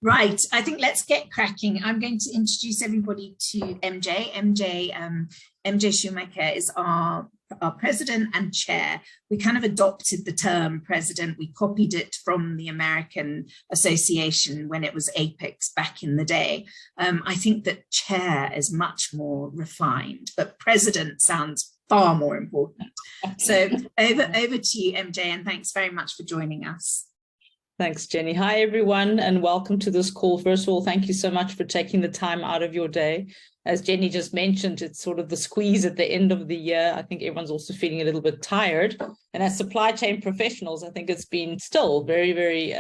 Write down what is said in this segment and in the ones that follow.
Right, I think let's get cracking. I'm going to introduce everybody to MJ. MJ Schumacher is our president and chair. We kind of adopted the term president. We copied it from the American Association when it was SAPICS back in the day. I think that chair is much more refined, but president sounds far more important. So over to you, MJ, and thanks very much for joining us. Thanks, Jenny. Hi, everyone, and welcome to this call. First of all, thank you so much for taking the time out of your day. As Jenny just mentioned, it's sort of the squeeze at the end of the year. I think everyone's also feeling a little bit tired. And as supply chain professionals, I think it's been still very, very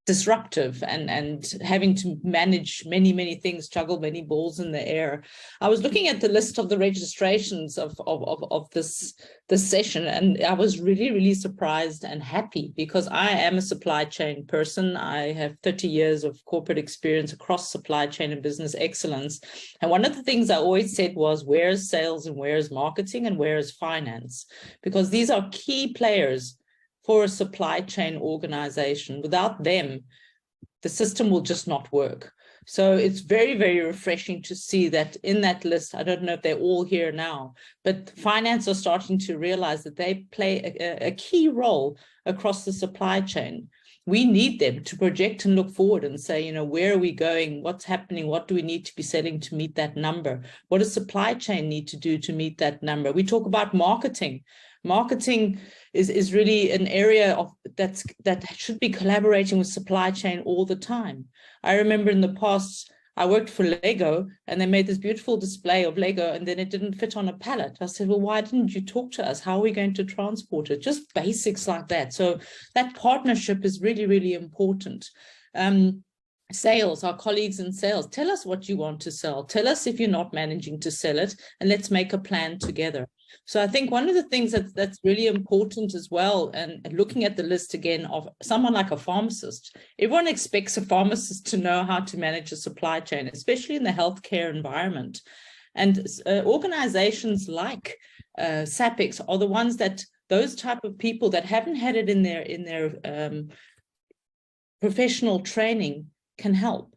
disruptive and having to manage many things, juggle many balls in the air. I was looking at the list of the registrations of this session, and I was really surprised and happy because I am a supply chain person. I have 30 years of corporate experience across supply chain and business excellence. And one of the things I always said was, where is sales and where is marketing and where is finance? Because these are key players for a supply chain organization. Without them, the system will just not work. So it's very refreshing to see that in that list. I don't know if they're all here now, but finance are starting to realize that they play a key role across the supply chain. We need them to project and look forward and say, you know, where are we going? What's happening? What do we need to be selling to meet that number? What does supply chain need to do to meet that number? We talk about marketing. Marketing is really an area of that should be collaborating with supply chain all the time. I remember in the past, I worked for Lego and they made this beautiful display of Lego and then it didn't fit on a pallet. I said, well, why didn't you talk to us? How are we going to transport it? Just basics like that. So that partnership is really important. Sales, our colleagues in sales, tell us what you want to sell. Tell us if you're not managing to sell it, and let's make a plan together. So I think one of the things that's really important as well, and looking at the list again of someone like a pharmacist, everyone expects a pharmacist to know how to manage a supply chain, especially in the healthcare environment. And organizations like SAPICS are the ones that those type of people that haven't had it in their professional training can help.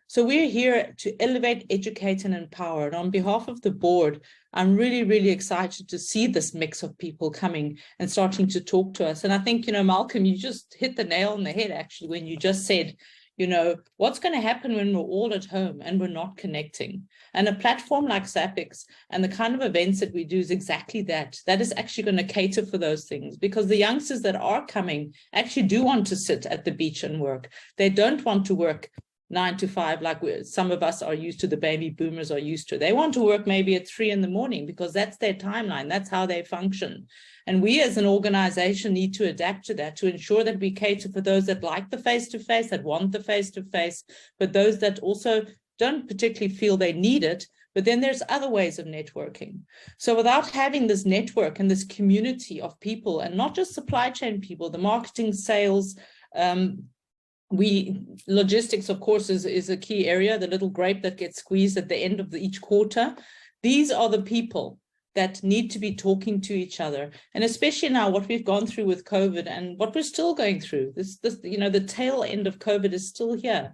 So we're here to elevate, educate, and empower. And on behalf of the board, I'm really excited to see this mix of people coming and starting to talk to us. And I think, you know, Malcolm, you just hit the nail on the head, actually, when you just said, you know, what's going to happen when we're all at home and we're not connecting? And a platform like SAPICS and the kind of events that we do is exactly that. That is actually going to cater for those things, because the youngsters that are coming actually do want to sit at the beach and work. They don't want to work 9 to 5 like some of us are used to, the baby boomers are used to. They want to work maybe at 3 in the morning because that's their timeline. That's how they function. And we as an organization need to adapt to that, to ensure that we cater for those that like the face-to-face, that want the face-to-face, but those that also don't particularly feel they need it. But then there's other ways of networking. So without having this network and this community of people, and not just supply chain people, the marketing, sales, logistics, of course, is a key area, the little grape that gets squeezed at the end of each quarter. These are the people that need to be talking to each other. And especially now, what we've gone through with COVID and what we're still going through, you know, the tail end of COVID is still here.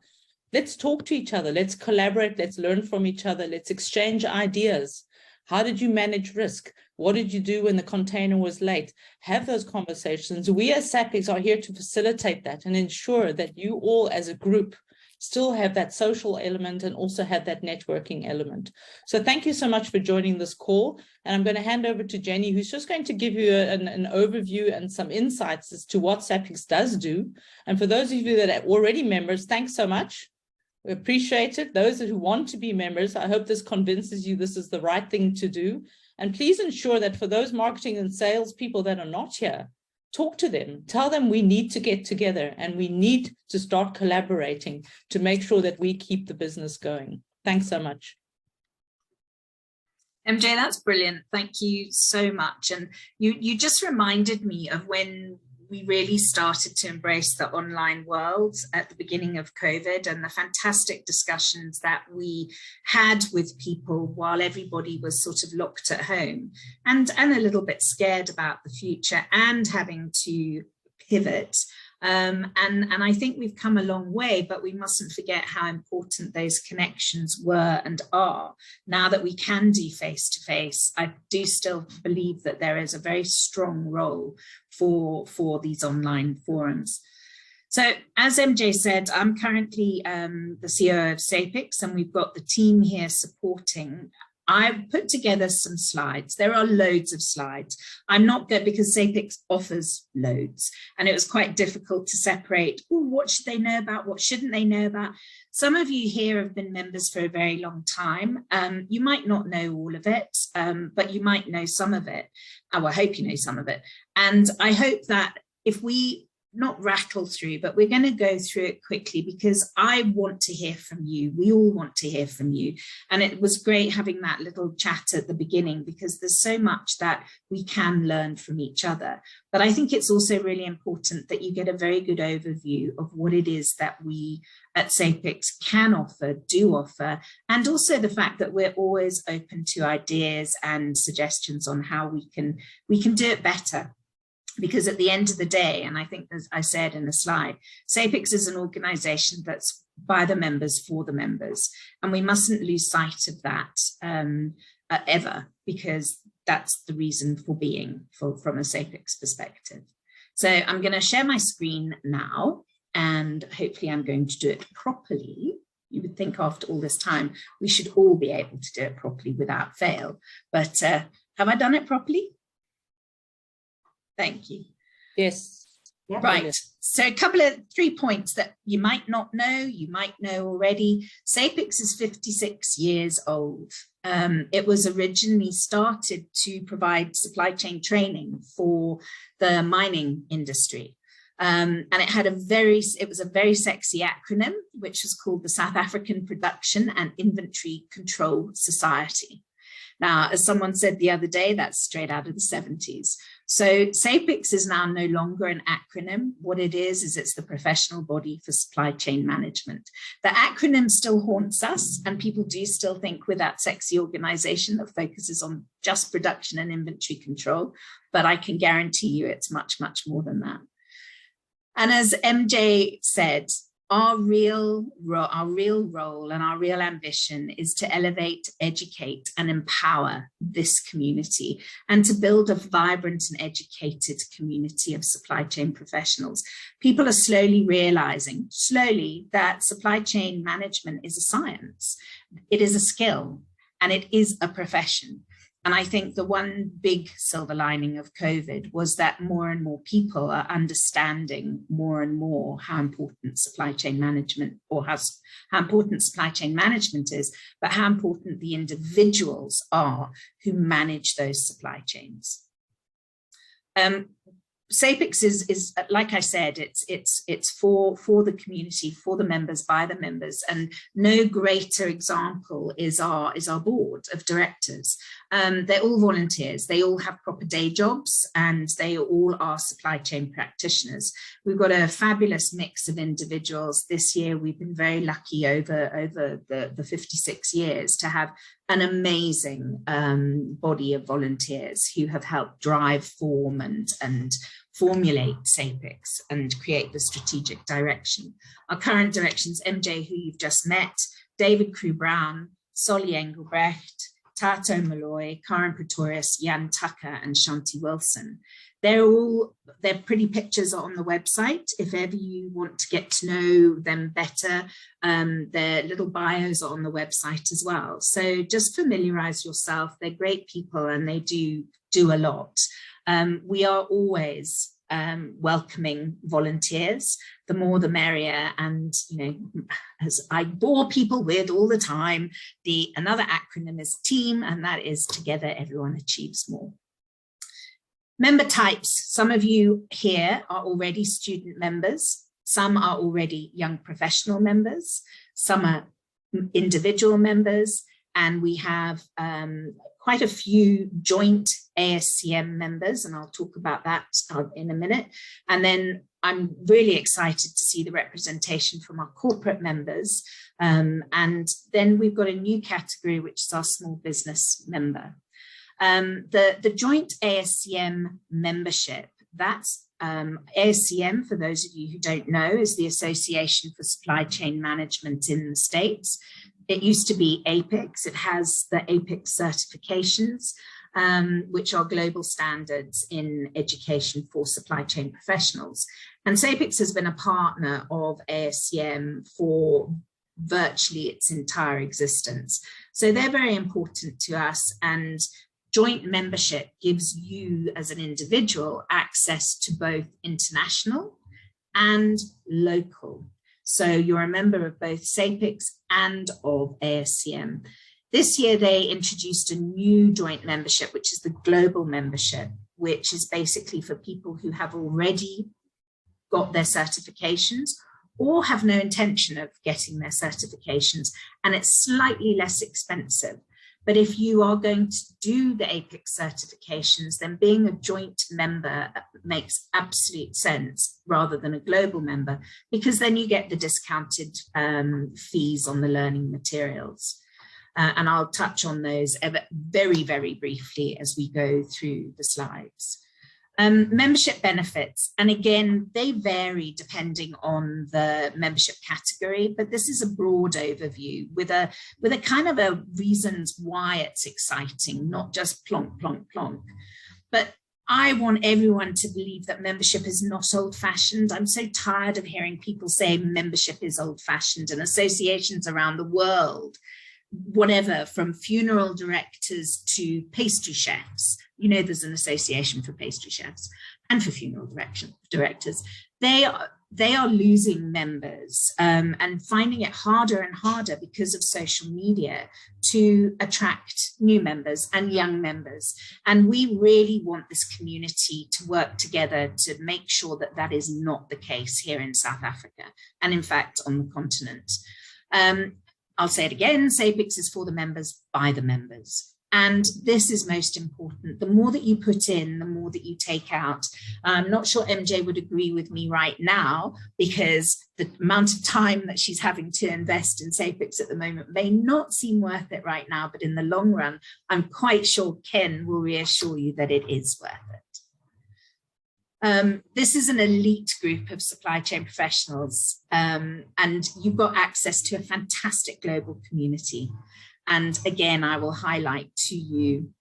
Let's talk to each other. Let's collaborate. Let's learn from each other. Let's exchange ideas. How did you manage risk? What did you do when the container was late? Have those conversations. We as SAPICS are here to facilitate that and ensure that you all as a group still have that social element and also have that networking element. So thank you so much for joining this call. And I'm going to hand over to Jenny, who's just going to give you an overview and some insights as to what SAPICS does do. And for those of you that are already members, thanks so much. We appreciate it. Those who want to be members, I hope this convinces you this is the right thing to do. And please ensure that for those marketing and sales people that are not here, talk to them, tell them we need to get together and we need to start collaborating to make sure that we keep the business going. Thanks so much. MJ, that's brilliant. Thank you so much. And you just reminded me of when we really started to embrace the online world at the beginning of COVID, and the fantastic discussions that we had with people while everybody was sort of locked at home and a little bit scared about the future and having to pivot. And I think we've come a long way, but we mustn't forget how important those connections were and are. Now that we can do face-to-face, I do still believe that there is a very strong role for these online forums. So as MJ said, I'm currently the CEO of SAPICS, and we've got the team here supporting. I've put together some slides. There are loads of slides. I'm not good because SAPICS offers loads, and it was quite difficult to separate, what should they know about, what shouldn't they know about. Some of you here have been members for a very long time. You might not know all of it, but you might know some of it. I hope you know some of it. And I hope that if we not rattle through, but we're going to go through it quickly because I want to hear from you. We all want to hear from you. And it was great having that little chat at the beginning because there's so much that we can learn from each other. But I think it's also really important that you get a very good overview of what it is that we at SAPICS can offer, do offer, and also the fact that we're always open to ideas and suggestions on how we can do it better. Because at the end of the day, and I think as I said in the slide, SAPICS is an organisation that's by the members for the members, and we mustn't lose sight of that ever, because that's the reason for being from a SAPICS perspective. So I'm going to share my screen now, and hopefully I'm going to do it properly. You would think after all this time, we should all be able to do it properly without fail. But have I done it properly? Thank you. Yes. Yeah, right. So a couple of 3 points that you might not know, you might know already. SAPICS is 56 years old. It was originally started to provide supply chain training for the mining industry. And it was a very sexy acronym, which was called the South African Production and Inventory Control Society. Now, as someone said the other day, that's straight out of the 70s. So SAPICS is now no longer an acronym. What it is it's the professional body for supply chain management. The acronym still haunts us, and people do still think we're that sexy organization that focuses on just production and inventory control, but I can guarantee you it's much, much more than that. And as MJ said, our real role and our real ambition is to elevate, educate, and empower this community, and to build a vibrant and educated community of supply chain professionals. People are slowly realizing, that supply chain management is a science, it is a skill, and it is a profession. And I think the one big silver lining of COVID was that more and more people are understanding more and more how important supply chain management, or how important supply chain management is, but how important the individuals are who manage those supply chains. SAPICS is, like I said, it's for the community, for the members, by the members, and no greater example is our board of directors. They're all volunteers. They all have proper day jobs, and they all are supply chain practitioners. We've got a fabulous mix of individuals. This year, we've been very lucky over the 56 years to have an amazing body of volunteers who have helped drive, form, and formulate SAPICS and create the strategic direction. Our current directions, MJ, who you've just met, David Crew-Brown, Solly Engelbrecht, Tato Malloy, Karen Pretorius, Jan Tucker, and Shanti Wilson. Their pretty pictures are on the website if ever you want to get to know them better. Their little bios are on the website as well. So just familiarize yourself. They're great people, and they do a lot. We are always welcoming volunteers. The more the merrier. And, as I bore people with all the time, another acronym is TEAM, and that is Together Everyone Achieves More. Member types. Some of you here are already student members. Some are already young professional members. Some are individual members. And we have quite a few joint ASCM members, and I'll talk about that in a minute. And then I'm really excited to see the representation from our corporate members. And then we've got a new category, which is our small business member. The joint ASCM membership, that's ASCM, for those of you who don't know, is the Association for Supply Chain Management in the States. It used to be APICS. It has the APICS certifications, which are global standards in education for supply chain professionals. And SAPICS has been a partner of ASCM for virtually its entire existence. So they're very important to us, and joint membership gives you as an individual access to both international and local. So you're a member of both SAPICS and of ASCM. This year, they introduced a new joint membership, which is the global membership, which is basically for people who have already got their certifications or have no intention of getting their certifications, and it's slightly less expensive. But if you are going to do the APICS certifications, then being a joint member makes absolute sense rather than a global member, because then you get the discounted fees on the learning materials. And I'll touch on those very, very briefly as we go through the slides. Membership benefits, and again, they vary depending on the membership category, but this is a broad overview with a kind of a reasons why it's exciting, not just plonk, plonk, plonk. But I want everyone to believe that membership is not old-fashioned. I'm so tired of hearing people say membership is old-fashioned, and associations around the world, whatever, from funeral directors to pastry chefs. You know, there's an association for pastry chefs and for funeral directors. They are losing members and finding it harder and harder because of social media to attract new members and young members. And we really want this community to work together to make sure that that is not the case here in South Africa and, in fact, on the continent. I'll say it again, SAPICS is for the members, by the members. And this is most important. The more that you put in, the more that you take out. I'm not sure MJ would agree with me right now, because the amount of time that she's having to invest in SAPICS at the moment may not seem worth it right now, but in the long run, I'm quite sure Ken will reassure you that it is worth it. This is an elite group of supply chain professionals, and you've got access to a fantastic global community. And again, I will highlight to you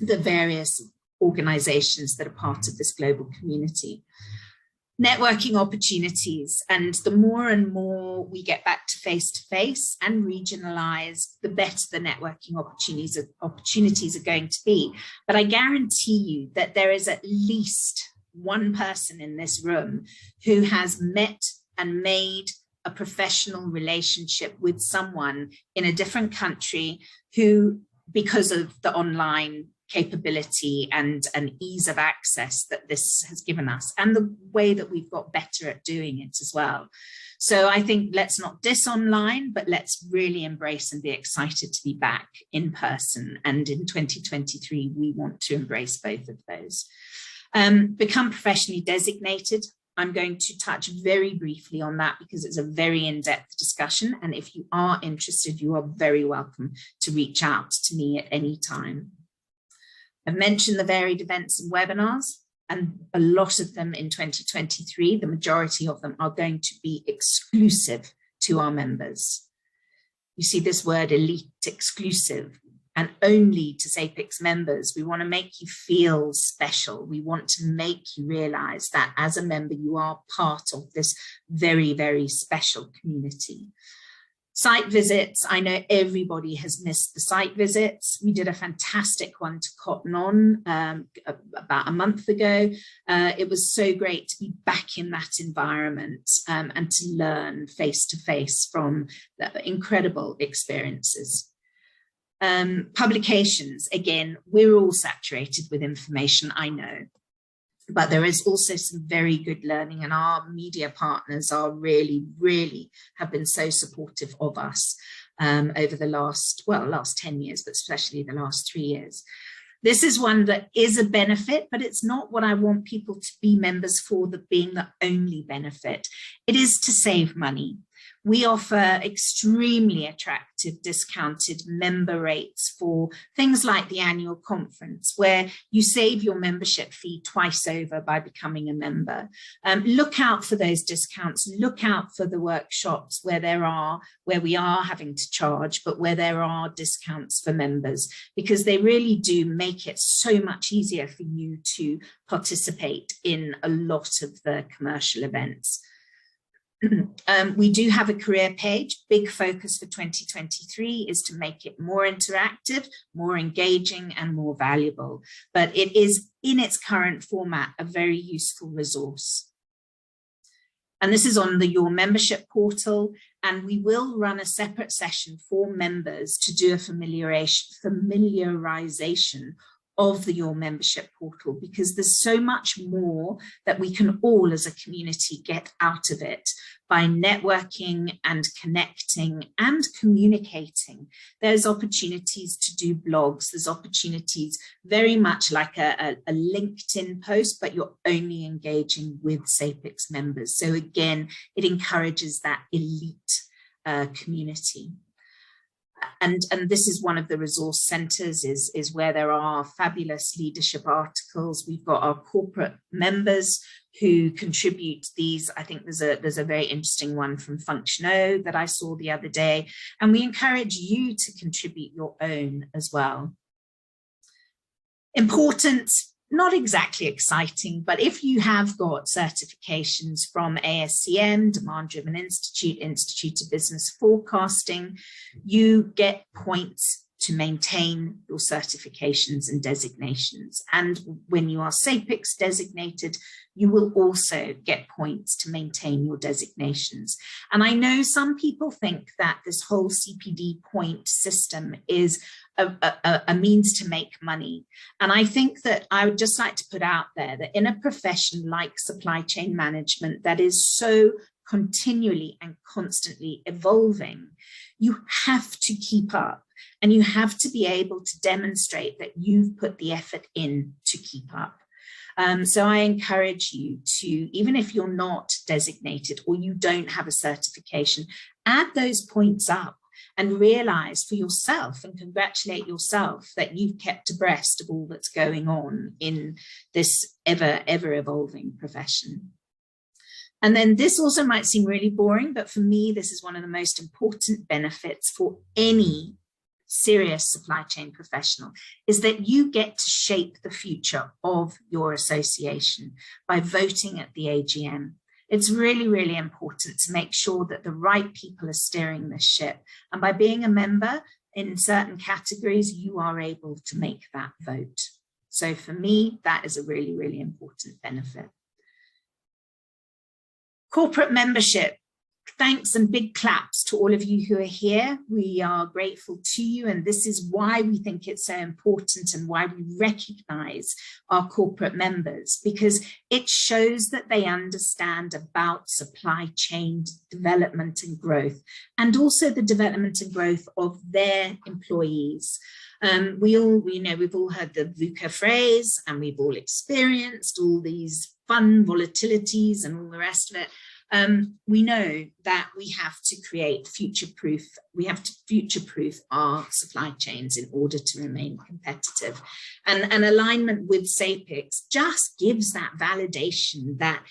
the various organizations that are part of this global community. Networking opportunities, and the more and more we get back to face and regionalize, the better the networking opportunities are going to be. But I guarantee you that there is at least one person in this room who has met and made a professional relationship with someone in a different country who, because of the online capability and ease of access that this has given us, and the way that we've got better at doing it as well. So I think let's not diss online, but let's really embrace and be excited to be back in person. And in 2023, we want to embrace both of those. Become professionally designated. I'm going to touch very briefly on that because it's a very in-depth discussion. And if you are interested, you are very welcome to reach out to me at any time. I've mentioned the varied events and webinars, and a lot of them in 2023, the majority of them are going to be exclusive to our members. You see this word elite, exclusive, and only to SAPICS members. We want to make you feel special. We want to make you realize that as a member, you are part of this very, very special community. Site visits. I know everybody has missed the site visits. We did a fantastic one to Cotton On about a month ago. It was so great to be back in that environment and to learn face to face from the incredible experiences. Publications, again, we're all saturated with information, I know, but there is also some very good learning, and our media partners are really have been so supportive of us over the last 10 years, but especially the last 3 years. This is one that is a benefit, but it's not what I want people to be members for, that being the only benefit. It is to save money. We offer extremely attractive discounted member rates for things like the annual conference, where you save your membership fee twice over by becoming a member. Look out for those discounts. Look out for the workshops where we are having to charge, but where there are discounts for members, because they really do make it so much easier for you to participate in a lot of the commercial events. We do have a career page. Big focus for 2023 is to make it more interactive, more engaging, and more valuable. But it is, in its current format, a very useful resource. And this is on your membership portal, and we will run a separate session for members to do a familiarization of your membership portal, because there's so much more that we can all as a community get out of it by networking and connecting and communicating. There's opportunities to do blogs. There's opportunities very much like a LinkedIn post, but you're only engaging with SAPICS members. So again, it encourages that elite community. And this is one of the resource centers, is where there are fabulous leadership articles. We've got our corporate members who contribute these. I think there's a very interesting one from Function O that I saw the other day, and we encourage you to contribute your own as well. Important, not exactly exciting, but if you have got certifications from ASCM, Demand Driven Institute, Institute of Business Forecasting, you get points to maintain your certifications and designations. And when you are SAPICS designated, you will also get points to maintain your designations. And I know some people think that this whole CPD point system is a means to make money. And I think that I would just like to put out there that in a profession like supply chain management that is so continually and constantly evolving, you have to keep up, and you have to be able to demonstrate that you've put the effort in to keep up. So I encourage you to, even if you're not designated or you don't have a certification, add those points up and realize for yourself and congratulate yourself that you've kept abreast of all that's going on in this ever evolving profession. And then this also might seem really boring, but for me, this is one of the most important benefits for any serious supply chain professional, is that you get to shape the future of your association by voting at the AGM. It's really, really important to make sure that the right people are steering this ship. And by being a member in certain categories, you are able to make that vote. So for me, that is a really, really important benefit. Corporate membership. Thanks and big claps to all of you who are here. We are grateful to you, and this is why we think it's so important and why we recognize our corporate members, because it shows that they understand about supply chain development and growth, and also the development and growth of their employees. We've all heard the VUCA phrase, and we've all experienced all these fun volatilities and all the rest of it. We know that we have to future-proof our supply chains in order to remain competitive. And an alignment with SAPICS just gives that validation that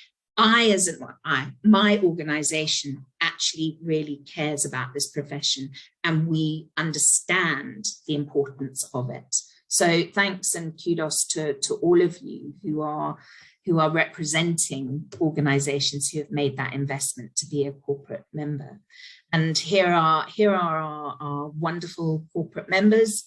my organization actually really cares about this profession, and we understand the importance of it. So thanks and kudos to all of you who are representing organizations who have made that investment to be a corporate member. And here are our wonderful corporate members.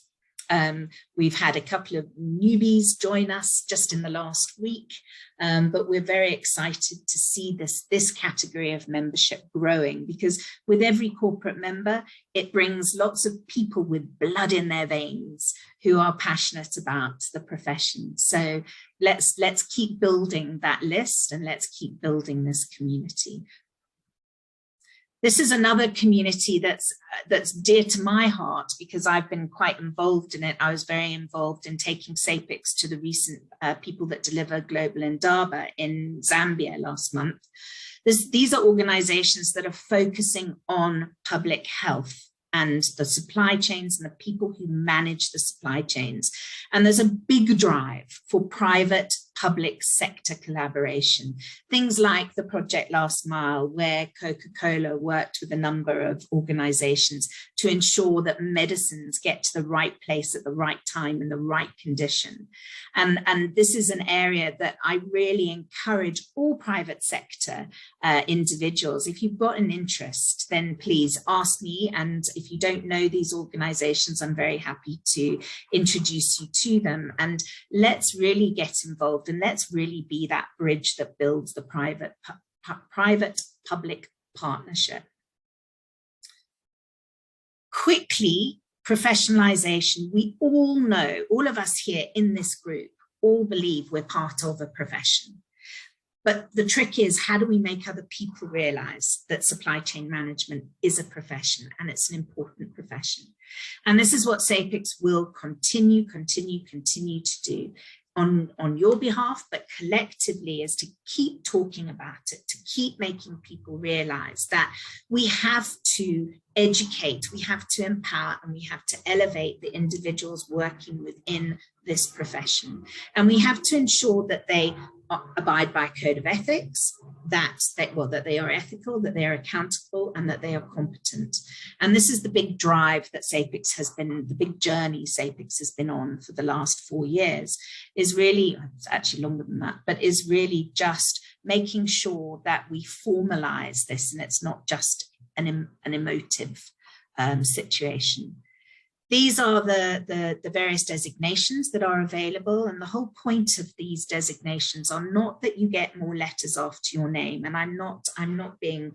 We've had a couple of newbies join us just in the last week, but we're very excited to see this category of membership growing, because with every corporate member, it brings lots of people with blood in their veins who are passionate about the profession. So let's keep building that list, and let's keep building this community. This is another community that's dear to my heart, because I've been quite involved in it. I was very involved in taking SAPICS to the recent People That Deliver Global Indaba in Zambia last month. These are organizations that are focusing on public health and the supply chains and the people who manage the supply chains. And there's a big drive for private public sector collaboration. Things like the Project Last Mile, where Coca-Cola worked with a number of organizations to ensure that medicines get to the right place at the right time in the right condition. And this is an area that I really encourage all private sector individuals. If you've got an interest, then please ask me. And if you don't know these organizations, I'm very happy to introduce you to them. And let's really get involved, and let's really be that bridge that builds the private-public partnership. Quickly, professionalization. We all know, all of us here in this group, all believe we're part of a profession. But the trick is, how do we make other people realize that supply chain management is a profession, and it's an important profession? And this is what SAPICS will continue to do on your behalf, but collectively, is to keep talking about it, to keep making people realize that we have to educate, we have to empower, and we have to elevate the individuals working within this profession. And we have to ensure that they abide by code of ethics, that they are ethical, that they are accountable, and that they are competent. And this is the big drive that SAPICS has been, the big journey SAPICS has been on for the last 4 years, is really, it's actually longer than that, but is really just making sure that we formalize this, and it's not just an emotive situation. These are the various designations that are available, and the whole point of these designations are not that you get more letters after your name, and I'm not being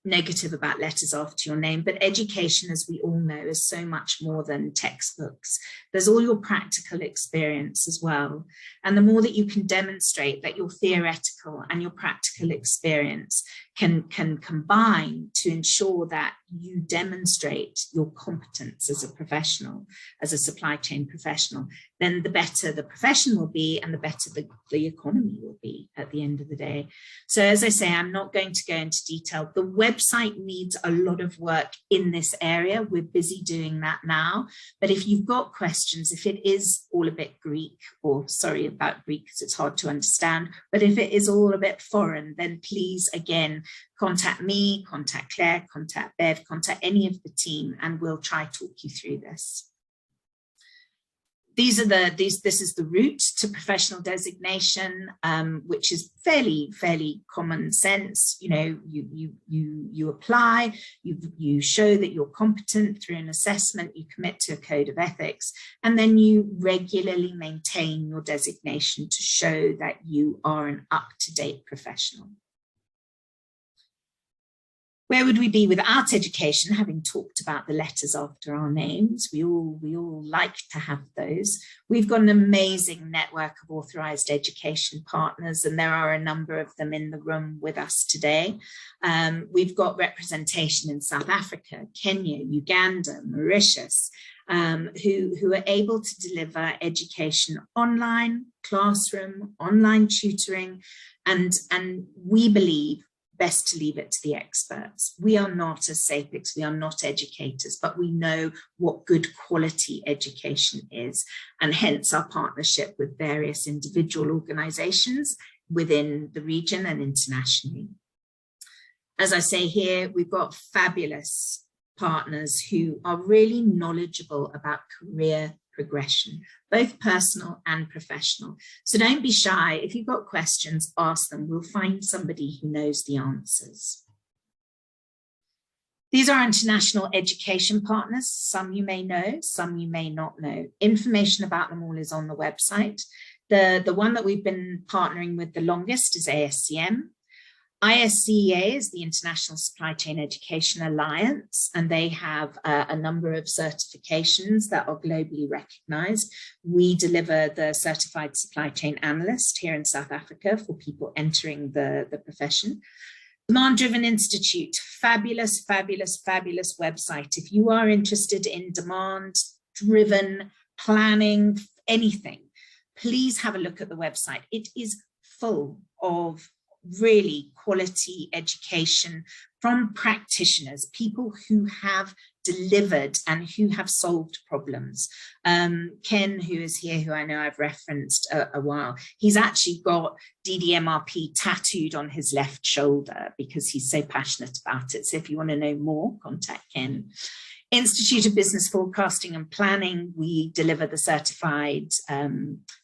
negative about letters after your name, but education, as we all know, is so much more than textbooks. There's all your practical experience as well. And the more that you can demonstrate that your theoretical and your practical experience can combine to ensure that you demonstrate your competence as a professional, as a supply chain professional, then the better the profession will be, and the better the economy will be at the end of the day. So as I say, I'm not going to go into detail. The website needs a lot of work in this area. We're busy doing that now. But if you've got questions, if it is all a bit Greek, or sorry about Greek because it's hard to understand, but if it is all a bit foreign, then please, again, contact me, contact Claire, contact Bev, contact any of the team, and we'll try to talk you through this. This is the route to professional designation, which is fairly common sense. You know, you apply, you show that you're competent through an assessment, you commit to a code of ethics, and then you regularly maintain your designation to show that you are an up-to-date professional. Where would we be without education? Having talked about the letters after our names, we all like to have those. We've got an amazing network of authorized education partners, and there are a number of them in the room with us today. We've got representation in South Africa, Kenya, Uganda, Mauritius, who are able to deliver education online, classroom, online tutoring, and we believe best to leave it to the experts. We are not, as SAPICS, we are not educators, but we know what good quality education is, and hence our partnership with various individual organizations within the region and internationally. As I say here, we've got fabulous partners who are really knowledgeable about career progression, both personal and professional. So don't be shy. If you've got questions, ask them. We'll find somebody who knows the answers. These are international education partners. Some you may know, some you may not know. Information about them all is on the website. The one that we've been partnering with the longest is ASCM. ISCEA is the International Supply Chain Education Alliance, and they have a number of certifications that are globally recognized. We deliver the Certified Supply Chain Analyst here in South Africa for people entering the profession. Demand Driven Institute, fabulous website. If you are interested in demand-driven planning, anything, please have a look at the website. It is full of really quality education from practitioners, people who have delivered and who have solved problems. Ken, who is here, who I know I've referenced a while, he's actually got DDMRP tattooed on his left shoulder because he's so passionate about it. So if you want to know more, contact Ken. Institute of Business Forecasting and Planning, we deliver the certified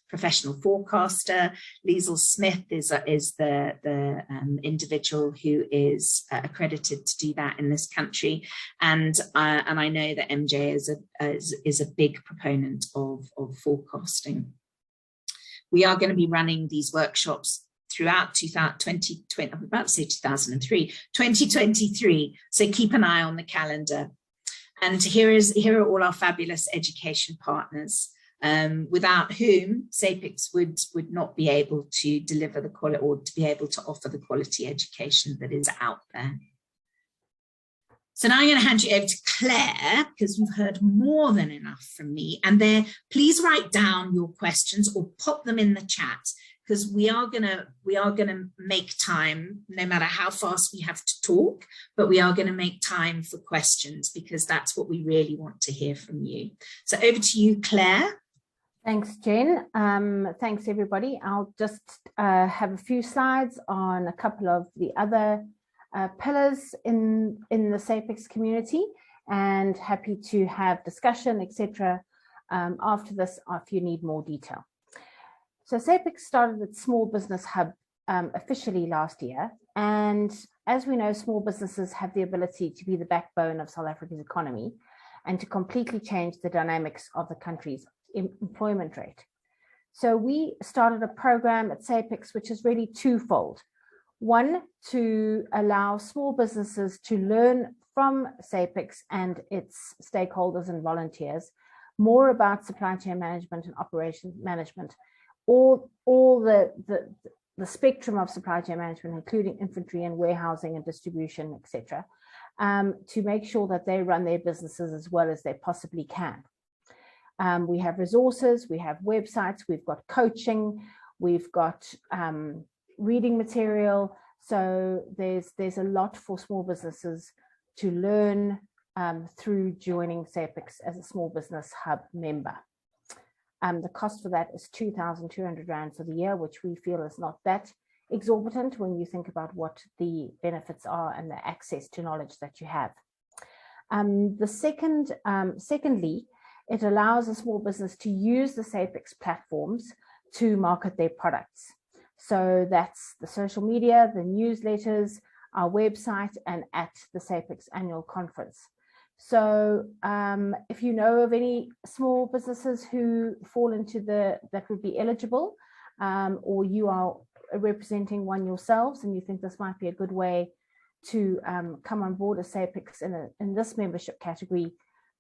professional forecaster. Liesl Smith is the individual who is accredited to do that in this country, and I know that MJ is a big proponent of forecasting. We are going to be running these workshops throughout 2020. I'm about to say 2023. So keep an eye on the calendar. And here are all our fabulous education partners, without whom SAPICS would not be able to deliver the quality, or to be able to offer the quality education that is out there. So now I'm going to hand you over to Claire, because you've heard more than enough from me. And there, please write down your questions or pop them in the chat, because we are gonna make time, no matter how fast we have to talk, but we are gonna make time for questions, because that's what we really want to hear from you. So over to you, Claire. Thanks, Jen. Thanks, everybody. I'll just have a few slides on a couple of the other pillars in the SAPICS community, and happy to have discussion, etc. After this, if you need more detail. So SAPICS started its Small Business Hub officially last year, and as we know, small businesses have the ability to be the backbone of South Africa's economy and to completely change the dynamics of the country's employment rate. So we started a program at SAPICS which is really twofold. One, to allow small businesses to learn from SAPICS and its stakeholders and volunteers more about supply chain management and operations management, all the spectrum of supply chain management, including inventory and warehousing and distribution, etc., to make sure that they run their businesses as well as they possibly can. We have resources, we have websites, we've got coaching, we've got reading material. So there's a lot for small businesses to learn through joining SAPICS as a Small Business Hub member. The cost for that is 2,200 Rand for the year, which we feel is not that exorbitant when you think about what the benefits are and the access to knowledge that you have. Secondly, it allows a small business to use the SAPICS platforms to market their products. So that's the social media, the newsletters, our website, and at the SAPICS annual conference. So if you know of any small businesses who fall into that would be eligible, or you are representing one yourselves and you think this might be a good way to come on board as SAPICS in this membership category,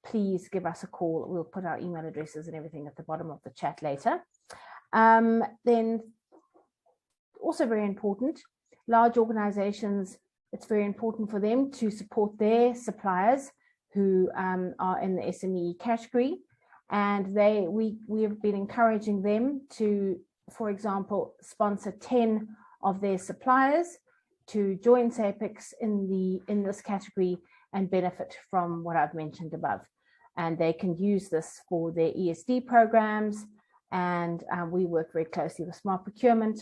please give us a call. We'll put our email addresses and everything at the bottom of the chat later. Then also very important, large organizations, it's very important for them to support their suppliers who are in the SME category, and we have been encouraging them to, for example, sponsor 10 of their suppliers to join SAPICS in this category and benefit from what I've mentioned above. And they can use this for their ESD programs, and we work very closely with Smart Procurement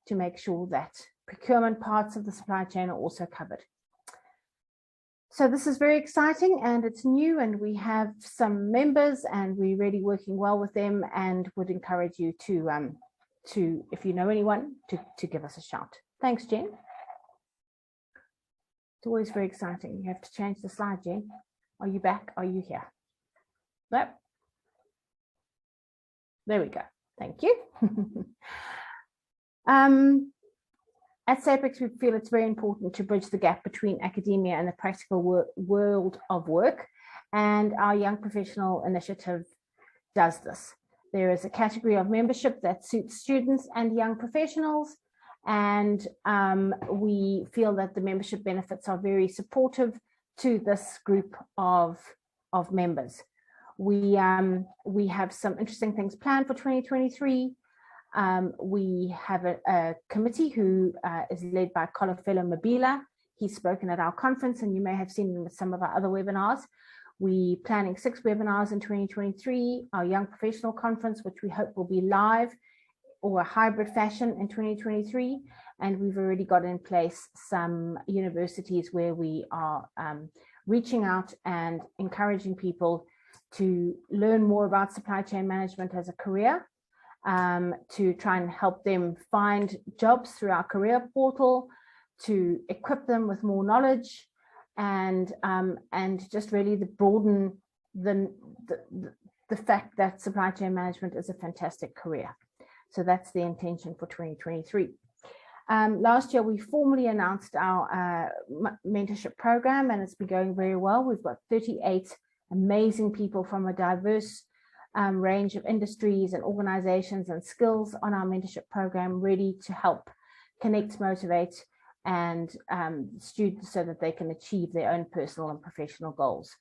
to make sure that procurement parts of the supply chain are also covered. So this is very exciting and it's new, and we have some members and we're really working well with them, and would encourage you to if you know anyone, to give us a shout. Thanks, Jen. It's always very exciting. You have to change the slide, Jen. Are you back? Are you here? No. There we go. Thank you. At SAPICS, we feel it's very important to bridge the gap between academia and the practical world of work, and our Young Professional Initiative does this. There is a category of membership that suits students and young professionals, and we feel that the membership benefits are very supportive to this group of members. We have some interesting things planned for 2023. We have a committee who is led by Kolofelo Mabila. He's spoken at our conference, and you may have seen him with some of our other webinars. We're planning 6 webinars in 2023, our Young Professional Conference, which we hope will be live or a hybrid fashion in 2023. And we've already got in place some universities where we are reaching out and encouraging people to learn more about supply chain management as a career, to try and help them find jobs through our career portal, to equip them with more knowledge, and just really to broaden the fact that supply chain management is a fantastic career. So that's the intention for 2023. Last year, we formally announced our mentorship program, and it's been going very well. We've got 38 amazing people from a diverse range of industries and organizations and skills on our mentorship program, ready to help connect, motivate, and students so that they can achieve their own personal and professional goals.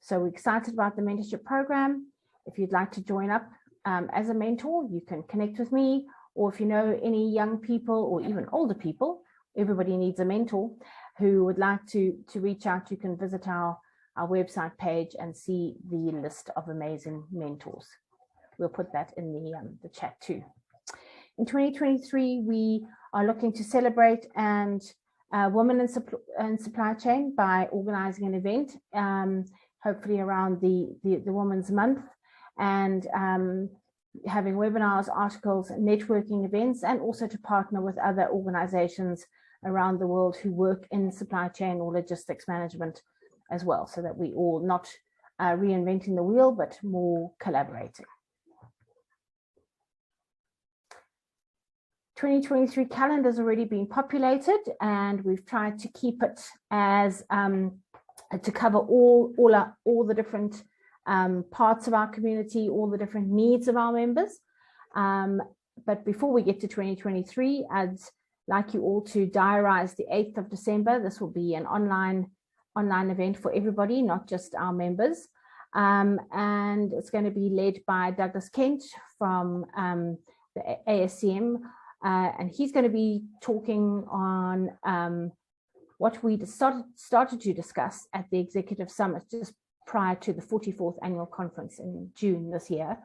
So we're excited about the mentorship program. If you'd like to join up as a mentor, you can connect with me, or if you know any young people or even older people, everybody needs a mentor, who would like to reach out, you can visit our website page and see the list of amazing mentors. We'll put that in the chat too. In 2023, we are looking to celebrate women in supply chain by organizing an event, hopefully around the Women's Month, and having webinars, articles, networking events, and also to partner with other organizations around the world who work in supply chain or logistics management as well, so that we all not reinventing the wheel, but more collaborating. 2023 calendar has already been populated, and we've tried to keep it as to cover all the different parts of our community, all the different needs of our members. But before we get to 2023, I'd like you all to diarize the 8th of December. This will be an online event for everybody, not just our members. And it's going to be led by Douglas Kent from the ASCM. And he's going to be talking on what we started to discuss at the Executive Summit just prior to the 44th annual conference in June this year.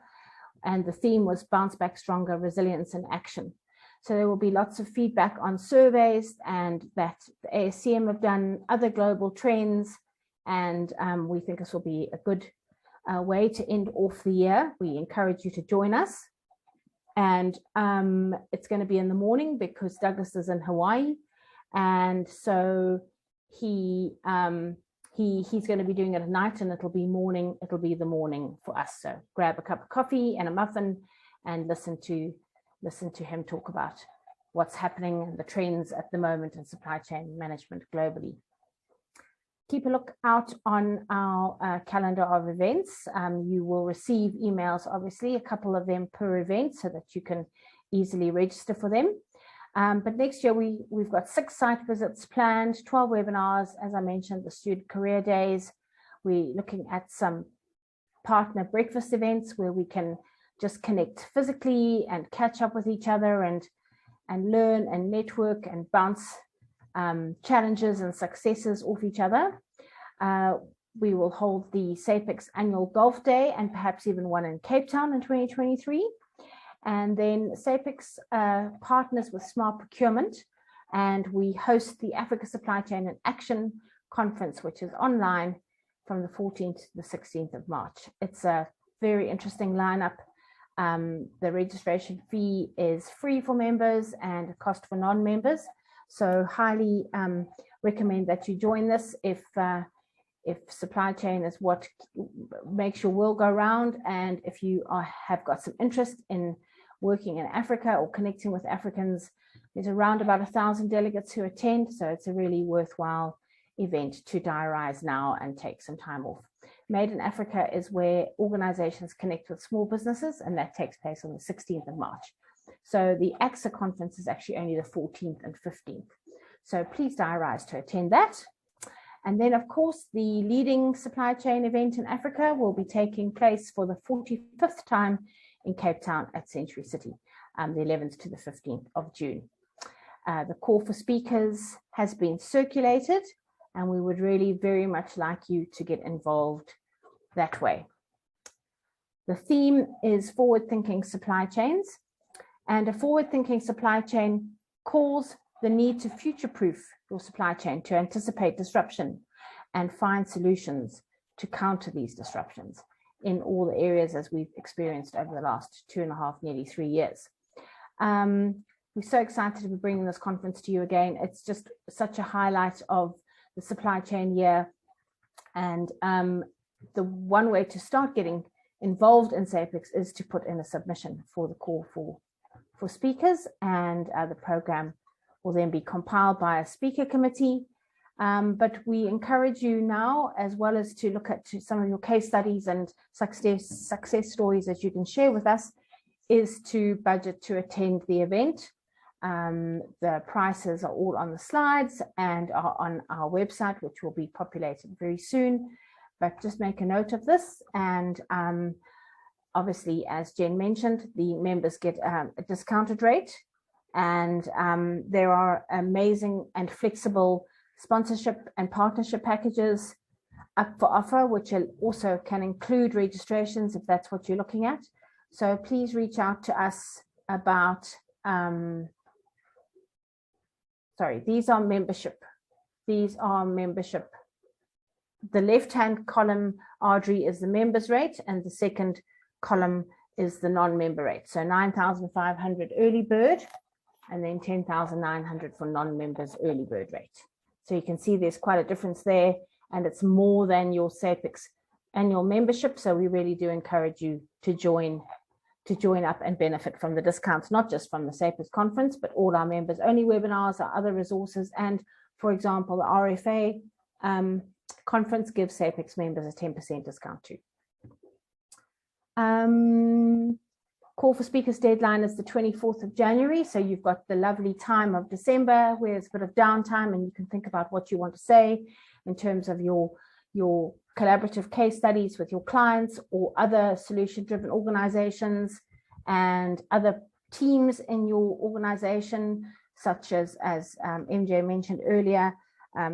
And the theme was Bounce Back Stronger, Resilience and Action. So there will be lots of feedback on surveys, and that the ASCM have done other global trends. And we think this will be a good way to end off the year. We encourage you to join us. And it's going to be in the morning because Douglas is in Hawaii. And so he's going to be doing it at night, and it'll be the morning for us. So grab a cup of coffee and a muffin and listen to him talk about what's happening and the trends at the moment in supply chain management globally. Keep a look out on our calendar of events. You will receive emails, obviously, a couple of them per event, so that you can easily register for them. But next year, we've got 6 site visits planned, 12 webinars, as I mentioned, the student career days. We're looking at some partner breakfast events where we can just connect physically and catch up with each other and learn and network and bounce challenges and successes off each other. We will hold the SAPICS annual golf day, and perhaps even one in Cape Town in 2023. And then SAPICS partners with Smart Procurement, and we host the Africa Supply Chain in Action Conference, which is online from the 14th to the 16th of March. It's a very interesting lineup. The registration fee is free for members and a cost for non-members. So highly recommend that you join this if supply chain is what makes your world go round, and if you have got some interest in working in Africa or connecting with Africans. There's around about 1,000 delegates who attend, so it's a really worthwhile event to diarize now and take some time off. Made in Africa is where organizations connect with small businesses, and that takes place on the 16th of March. So the AXA conference is actually only the 14th and 15th. So please diarize to attend that. And then, of course, the leading supply chain event in Africa will be taking place for the 45th time in Cape Town at Century City. the 11th to the 15th of June. The call for speakers has been circulated, and we would really very much like you to get involved that way. The theme is forward-thinking supply chains, and a forward-thinking supply chain calls the need to future-proof your supply chain, to anticipate disruption and find solutions to counter these disruptions in all the areas as we've experienced over the last 2.5, nearly 3 years. We're so excited to be bringing this conference to you again. It's just such a highlight of the supply chain year. And the one way to start getting involved in SAPICS is to put in a submission for the call for speakers, and the program will then be compiled by a speaker committee. But we encourage you now, as well as to look at some of your case studies and success stories that you can share with us, is to budget to attend the event. The prices are all on the slides and are on our website, which will be populated very soon. But just make a note of this. And obviously, as Jen mentioned, the members get a discounted rate. And there are amazing and flexible sponsorship and partnership packages up for offer, which also can include registrations if that's what you're looking at. So please reach out to us about, these are membership. These are membership. The left-hand column, Audrey, is the members rate, and the second column is the non-member rate. So 9,500 early bird, and then 10,900 for non-members early bird rate. So you can see there's quite a difference there, and it's more than your SAPICS annual membership. So we really do encourage you to join up and benefit from the discounts, not just from the SAPICS conference, but all our members only webinars, our other resources. And for example, the RFA conference gives SAPICS members a 10% discount too. Call for speakers deadline is the 24th of January. So you've got the lovely time of December where there's a bit of downtime and you can think about what you want to say in terms of your collaborative case studies with your clients or other solution-driven organizations and other teams in your organization, such as MJ mentioned earlier,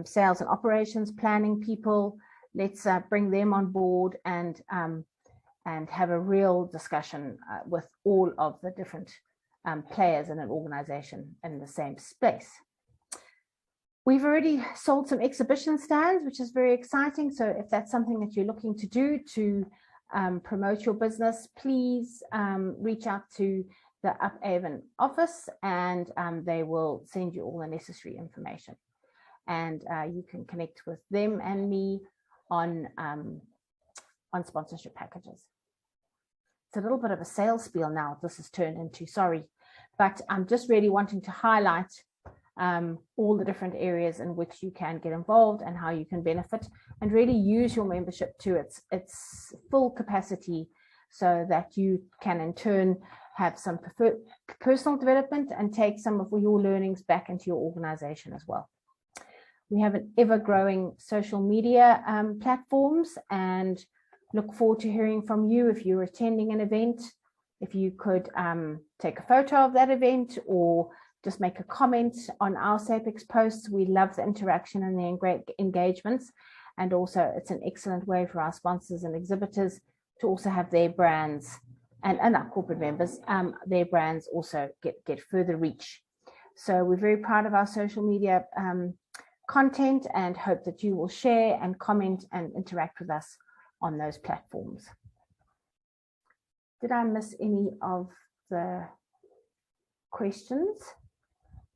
sales and operations planning people. Let's bring them on board and have a real discussion with all of the different players in an organization in the same space. We've already sold some exhibition stands, which is very exciting. So if that's something that you're looking to do to promote your business, please reach out to the Uphaven office, and they will send you all the necessary information. And you can connect with them and me on sponsorship packages. It's a little bit of a sales spiel now, this has turned into, sorry, but I'm just really wanting to highlight all the different areas in which you can get involved and how you can benefit and really use your membership to its full capacity, so that you can in turn have some personal development and take some of your learnings back into your organization as well. We have an ever-growing social media platforms, and look forward to hearing from you if you're attending an event. If you could take a photo of that event or just make a comment on our SAPICS posts. We love the interaction and the great engagements. And also it's an excellent way for our sponsors and exhibitors to also have their brands and our corporate members, their brands also get further reach. So we're very proud of our social media content and hope that you will share and comment and interact with us on those platforms. Did I miss any of the questions?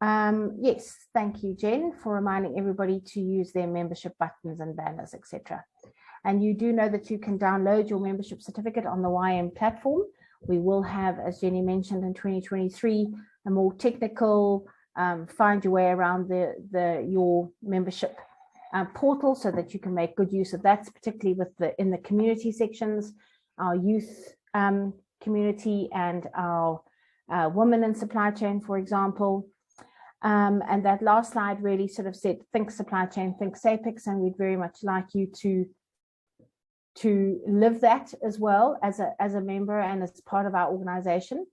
Yes, thank you, Jen, for reminding everybody to use their membership buttons and banners, etc. And you do know that you can download your membership certificate on the YM platform. We will have, as Jenny mentioned, in 2023, a more technical find your way around your membership portal, so that you can make good use of that, particularly with in the community sections, our youth community and our women in supply chain, for example. And that last slide really sort of said, think supply chain, think SAPICS, and we'd very much like you to live that as well as a member and as part of our organization.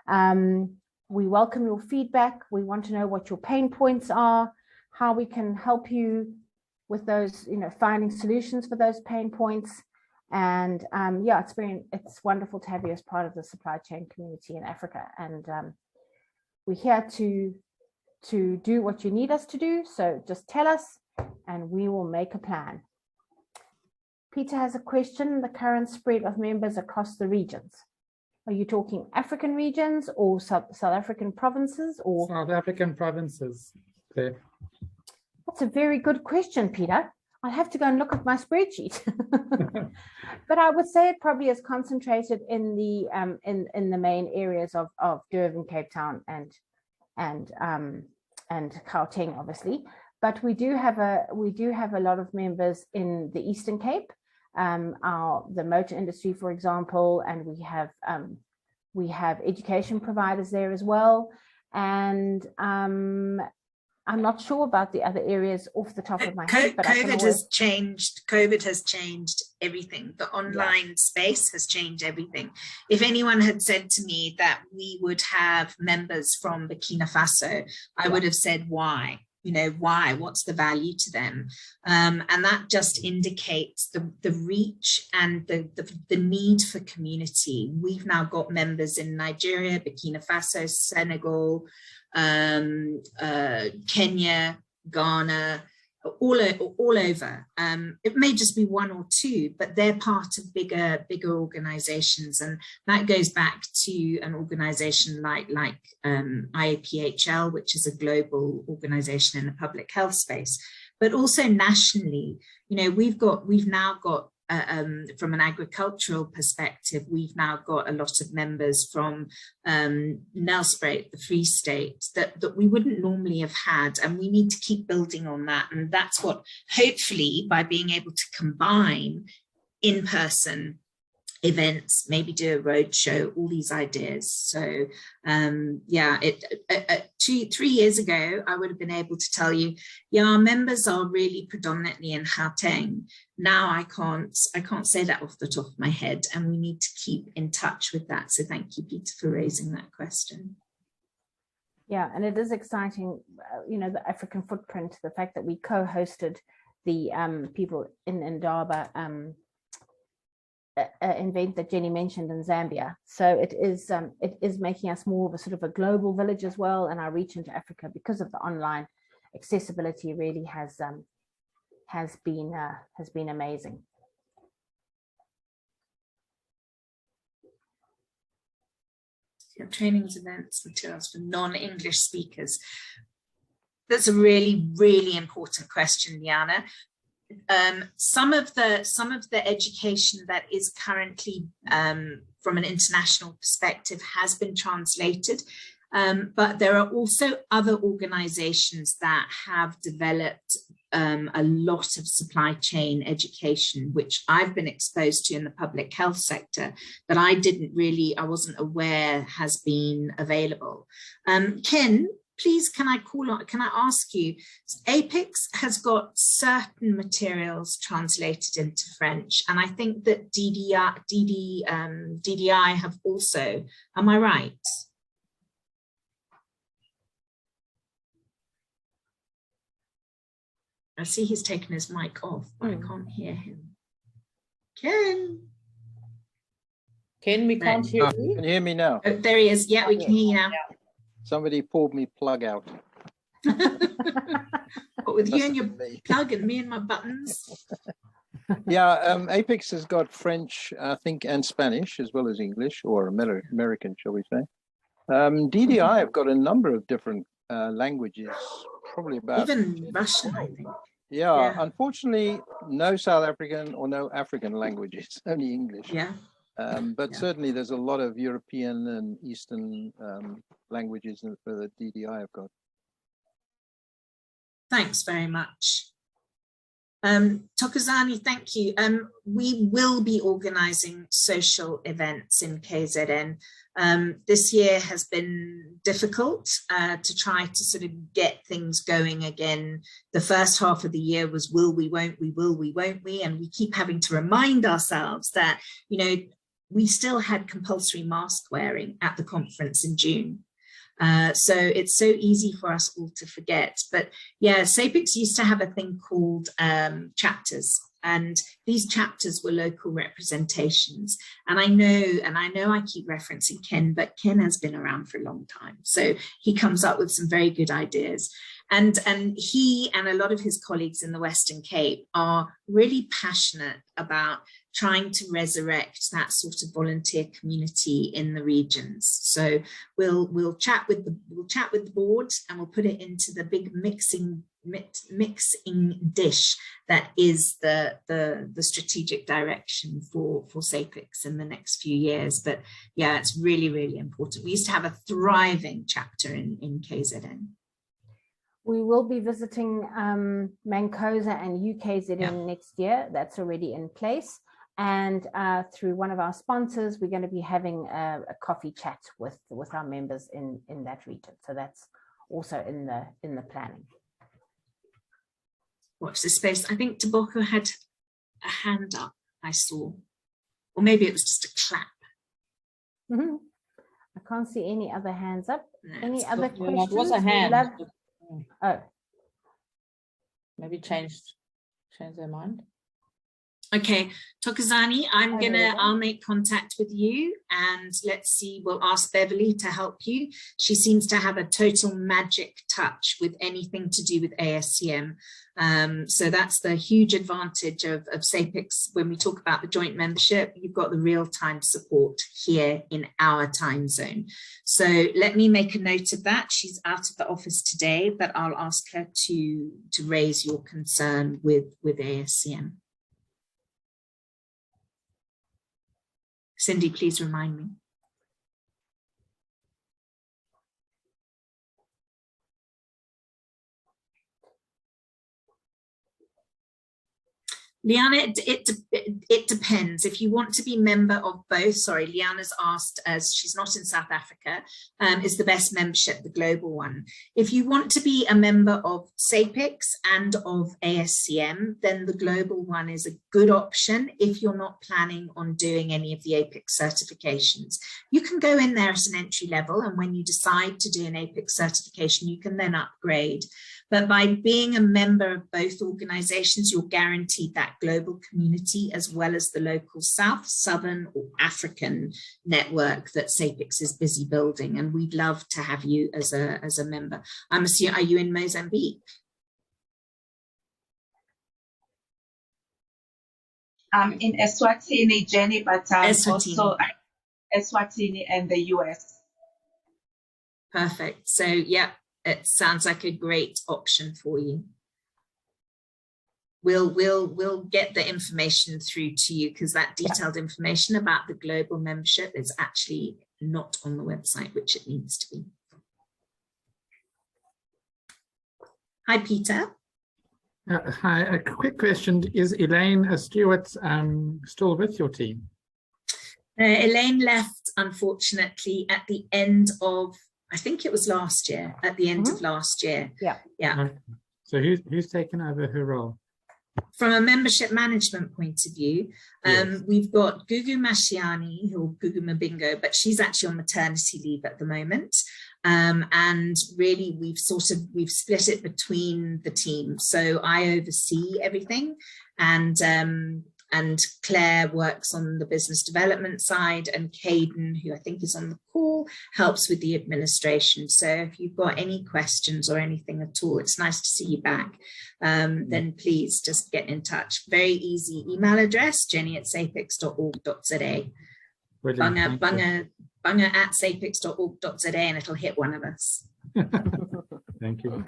We welcome your feedback. We want to know what your pain points are, how we can help you with those, finding solutions for those pain points. And yeah, it's wonderful to have you as part of the supply chain community in Africa. And we're here to do what you need us to do. So just tell us and we will make a plan. Peter has a question: the current spread of members across the regions. Are you talking African regions or South African provinces or? South African provinces. Okay. That's a very good question, Peter. I'll have to go and look at my spreadsheet. But I would say it probably is concentrated in the main areas of Durban, Cape Town, and Gauteng, obviously. But we do have a lot of members in the Eastern Cape, the motor industry, for example, and we have education providers there as well. And I'm not sure about the other areas off the top of my head, but COVID has changed everything. The online space has changed everything. If anyone had said to me that we would have members from Burkina Faso, I would have said, why? Why? What's the value to them? And that just indicates the reach and the need for community. We've now got members in Nigeria, Burkina Faso, Senegal, Kenya, Ghana, all over. It may just be one or two, but they're part of bigger organizations, and that goes back to an organization like IAPHL, which is a global organization in the public health space, but also nationally. We've now got from an agricultural perspective, we've now got a lot of members from Nelspruit, the Free State, that we wouldn't normally have had, and we need to keep building on that. And that's what, hopefully, by being able to combine in-person events, maybe do a road show, all these ideas. So yeah, 3 years ago, I would have been able to tell you, yeah, our members are really predominantly in Gauteng. Now I can't say that off the top of my head, and we need to keep in touch with that. So thank you, Peter, for raising that question. Yeah, and it is exciting, the African footprint, the fact that we co-hosted the people in Indaba event that Jenny mentioned in Zambia. So it is making us more of a sort of a global village as well, and our reach into Africa, because of the online accessibility, really has been amazing. Trainings, events, materials for non-English speakers. That's a really, really important question, Liana. Some of the education that is currently from an international perspective has been translated, but there are also other organizations that have developed a lot of supply chain education, which I've been exposed to in the public health sector, that I wasn't aware has been available. Ken, please, can I ask you, SAPICS has got certain materials translated into French, and I think that DDI have also, am I right? I see he's taken his mic off, but I can't hear him. Ken, we can't hear you. Can you hear me now? Oh, there he is. Yeah, we can hear you now. Somebody pulled me plug out. But with you and your plug and me and my buttons. Yeah, SAPICS has got French, I think, and Spanish, as well as English, or American, shall we say. DDI have got a number of different languages, probably about... Even Russian, I think. Yeah, unfortunately, no South African or no African languages, only English. Yeah. But certainly there's a lot of European and Eastern languages for the DDI have got. Thanks very much. Tokozani, thank you. We will be organising social events in KZN. This year has been difficult to try to sort of get things going again. The first half of the year was will we, won't we, will we, won't we? And we keep having to remind ourselves that, we still had compulsory mask wearing at the conference in June. So it's so easy for us all to forget. But yeah, SAPICS used to have a thing called chapters, and these chapters were local representations. And I know I keep referencing Ken, but Ken has been around for a long time. So he comes up with some very good ideas. And he and a lot of his colleagues in the Western Cape are really passionate about trying to resurrect that sort of volunteer community in the regions. So we'll chat with the board, and we'll put it into the big mixing dish that is the strategic direction for SAPICS in the next few years. But yeah, it's really, really important. We used to have a thriving chapter in KZN. We will be visiting Mancosa and UKZN next year. That's already in place. And through one of our sponsors, we're going to be having a coffee chat with our members in that region. So that's also in the planning. Watch this space. I think Toboko had a hand up, I saw. Or maybe it was just a clap. Mm-hmm. I can't see any other hands up. No, Any other questions? It was a hand. Oh. Maybe change their mind. Okay, Tokozani, I'll make contact with you, and let's see, we'll ask Beverly to help you. She seems to have a total magic touch with anything to do with ASCM. So that's the huge advantage of SAPICS. When we talk about the joint membership, you've got the real-time support here in our time zone. So let me make a note of that. She's out of the office today, but I'll ask her to raise your concern with ASCM. Cindy, please remind me. Liana, it depends. If you want to be member of both, sorry, Liana's asked, as she's not in South Africa, is the best membership the global one. If you want to be a member of SAPICS and of ASCM, then the global one is a good option if you're not planning on doing any of the APICS certifications. You can go in there at an entry level, and when you decide to do an APICS certification, you can then upgrade. But by being a member of both organizations, you're guaranteed that global community as well as the local South, Southern or African network that SAPICS is busy building. And we'd love to have you as a member. I'm assuming, are you in Mozambique? I'm in Eswatini, Jenny, but also Eswatini and the US. Perfect. So yeah, it sounds like a great option for you. We'll get the information through to you, because that detailed information about the global membership is actually not on the website, which it needs to be. Hi, Peter. Hi, a quick question. Is Elaine Stewart still with your team? Elaine left, unfortunately, at the end of, I think it was last year, at the end of last year. Yeah. Okay. So who's taken over her role? From a membership management point of view, we've got Gugu Mashiani, or Gugu Mabingo, but she's actually on maternity leave at the moment. And really we've split it between the team. So I oversee everything, and Claire works on the business development side, and Caden, who I think is on the call, helps with the administration. So if you've got any questions or anything at all, it's nice to see you back. Then please just get in touch. Very easy email address, jenny@sapics.org.za. Bunga@sapics.org.za, and it'll hit one of us. Thank you.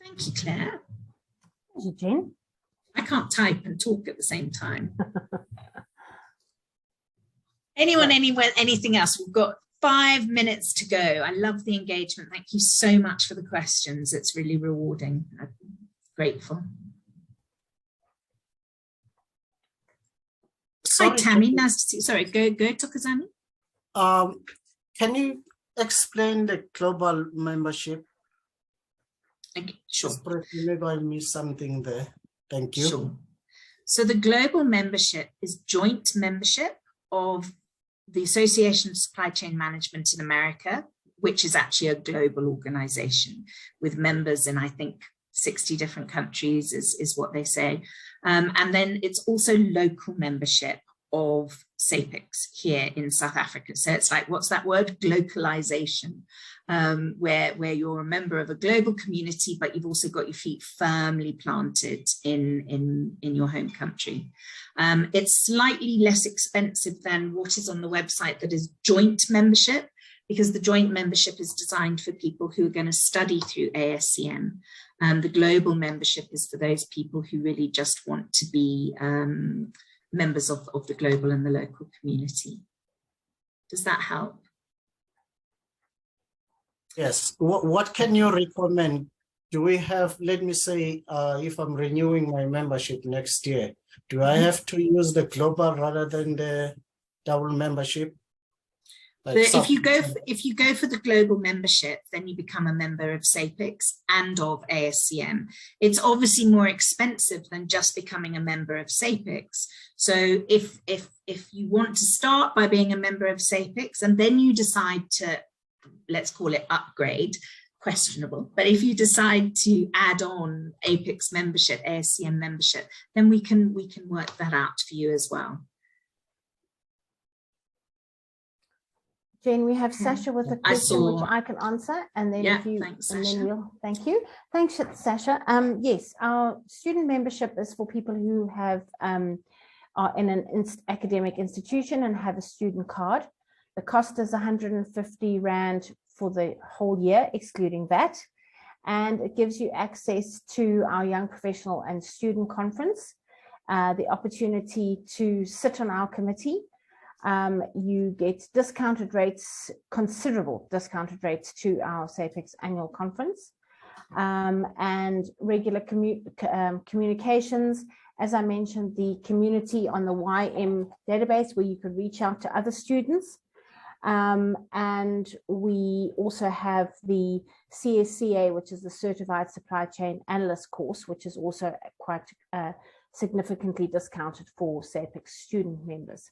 Thank you, Claire. Thank you, Jen. I can't type and talk at the same time. Anyone, anywhere, anything else? We've got 5 minutes to go. I love the engagement. Thank you so much for the questions. It's really rewarding. I'm grateful. Hi, Tammy. Nice to see you. Sorry, go, Tokozani. Can you explain the global membership? Okay, sure. Maybe I missed something there. Thank you. Sure. So the global membership is joint membership of the Association of Supply Chain Management in America, which is actually a global organization with members in, I think, 60 different countries is what they say. And then it's also local membership of SAPICS here in South Africa. So it's like, what's that word? Globalization, where you're a member of a global community, but you've also got your feet firmly planted in your home country. It's slightly less expensive than what is on the website that is joint membership, because the joint membership is designed for people who are going to study through ASCM. The global membership is for those people who really just want to be members of the global and the local community. Does that help? Yes. What can you recommend? Do we have, let me say, if I'm renewing my membership next year, do I have to use the global rather than the double membership? Like if you go for the global membership, then you become a member of SAPICS and of ASCM. It's obviously more expensive than just becoming a member of SAPICS. So if you want to start by being a member of SAPICS and then you decide to, let's call it upgrade, questionable, but if you decide to add on APICS membership, ASCM membership, then we can work that out for you as well. Jane, we have Sasha with a question which I can answer, and then yeah, if you, thanks, and Sasha. then we'll, thank you. Thanks, Sasha. Yes, our student membership is for people who have are in an academic institution and have a student card. The cost is 150 Rand for the whole year, excluding VAT, and it gives you access to our Young Professional and Student Conference, the opportunity to sit on our committee. You get discounted rates, considerable discounted rates to our SAPICS annual conference, and regular communications. As I mentioned, the community on the YM database where you could reach out to other students. And we also have the CSCA, which is the Certified Supply Chain Analyst course, which is also quite significantly discounted for SAPICS student members.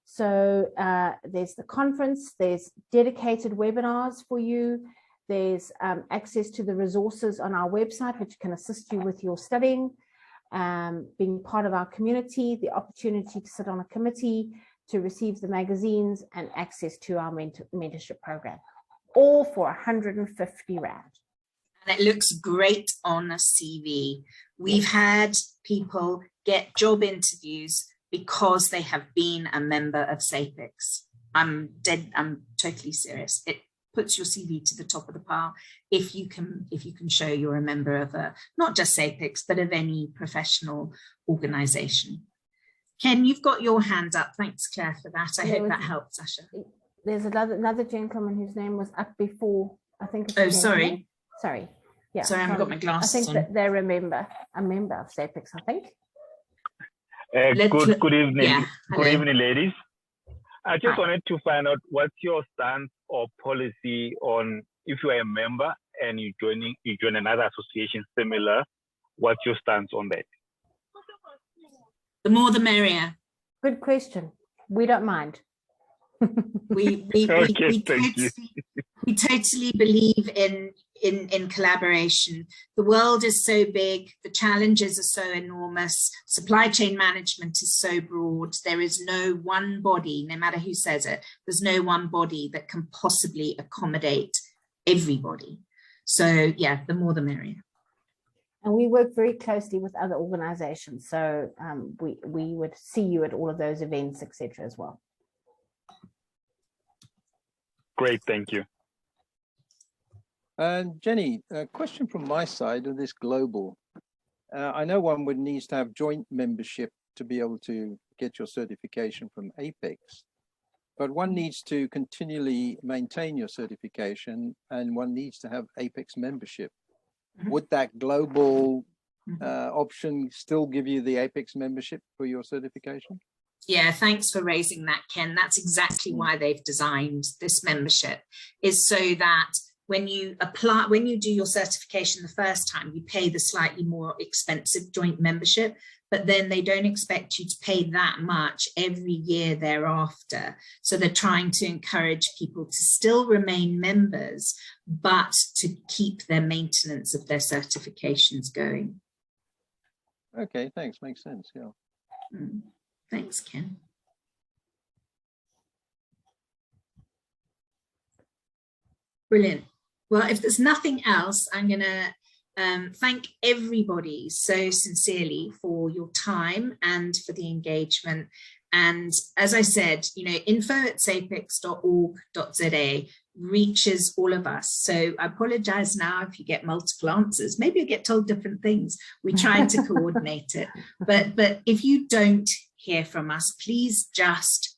So there's the conference, there's dedicated webinars for you, there's access to the resources on our website which can assist you with your studying, being part of our community, the opportunity to sit on a committee, to receive the magazines, and access to our mentorship program, all for 150 Rand. And it looks great on a CV. We've had people get job interviews because they have been a member of SAPICS. I'm totally serious. It puts your CV to the top of the pile if you can show you're a member of not just SAPICS, but of any professional organization. Ken, you've got your hand up. Thanks, Claire, for that. I hope that helped, Sasha. There's another gentleman whose name was up before, I think. Oh, sorry. Sorry. Yeah. Sorry, I haven't got my glasses on. I think that they're a member of SAPICS, I think. Good evening. Yeah, good evening, ladies. I just wanted to find out what's your stance or policy on if you are a member and you join another association similar. What's your stance on that? The more the merrier. Good question. We don't mind. We totally believe in collaboration. The world is so big, the challenges are so enormous, supply chain management is so broad, there is no one body, no matter who says it, there's no one body that can possibly accommodate everybody. So yeah, the more the merrier. And we work very closely with other organizations, so we would see you at all of those events, etc. as well. Great, thank you. Jenny, a question from my side of this global. I know one would need to have joint membership to be able to get your certification from APEX, but one needs to continually maintain your certification and one needs to have APEX membership. Would that global option still give you the APEX membership for your certification? Yeah, thanks for raising that, Ken. That's exactly why they've designed this membership, is so that when you apply, when you do your certification the first time, you pay the slightly more expensive joint membership, but then they don't expect you to pay that much every year thereafter. So they're trying to encourage people to still remain members, but to keep their maintenance of their certifications going. Okay, thanks. Makes sense. Yeah. Thanks, Ken. Brilliant. Well, if there's nothing else, I'm going to thank everybody so sincerely for your time and for the engagement. And as I said, you know, info@sapics.org.za reaches all of us. So I apologize now if you get multiple answers. Maybe you get told different things. We tried to coordinate it. But if you don't hear from us, please just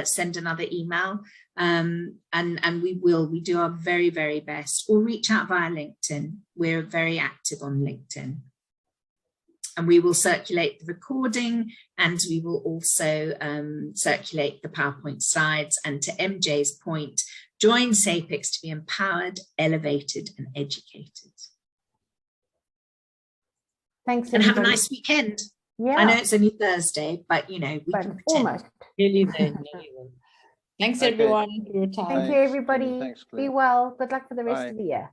send another email. And we do our very, very best, or reach out via LinkedIn. We're very active on LinkedIn. And we will circulate the recording, and we will also circulate the PowerPoint slides. And to MJ's point, join SAPICS to be empowered, elevated, and educated. Thanks, and everybody. have a nice weekend. Yeah. I know it's only Thursday, but you know, we can pretend. Almost. Nearly there, nearly there. Thanks, everyone, for your time. Thank you, everybody. Thanks, Be well. Good luck for the rest Bye. of the year.